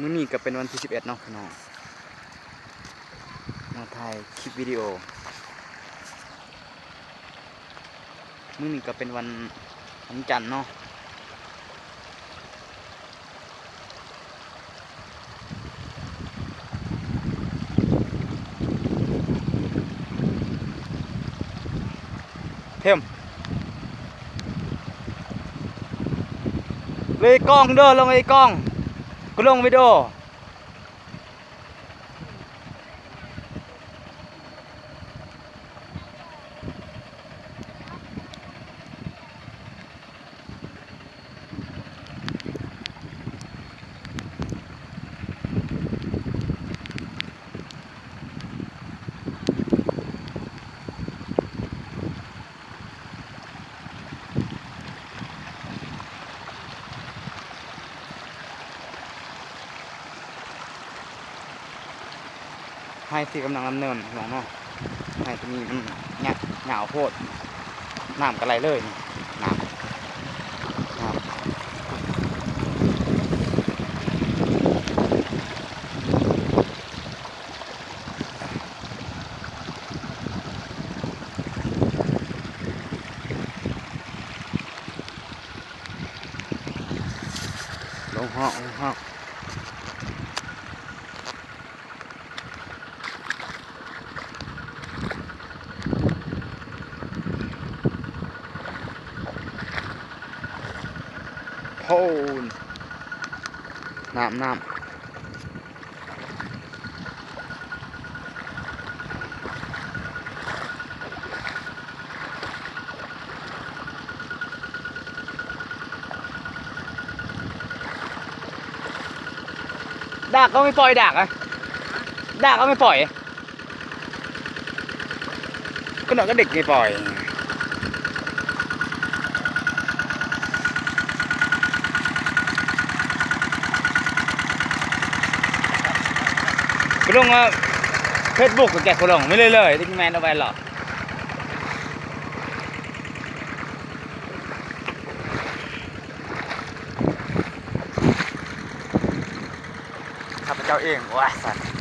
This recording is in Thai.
มื้อนี้ก็เป็นวันที่11เนาะพี่น้องมาถ่ายคลิปวิดีโอมื้อนี้ก็เป็นวันจันทร์เนาะเทมเลยกล้องเด้อลงไอ้กล้องก็ลงวิดีโอให้ที่กำลังดำเนินพี่น้องเนาะให้ตรงนี้มันเหงาโพดน้ำกระไรเลยน้ำลงห้องโพนน้ำดากก็ไม่ปล่อยดากอะดากก็ไม่ปล่อยก็หน่อยก็เด็กไม่ปล่อยก็ลงเฟซบุ๊กกับแกก็ลงไม่เลยที่แมนเอาไปหรอกข้าพเจ้าเองว้าสัตว์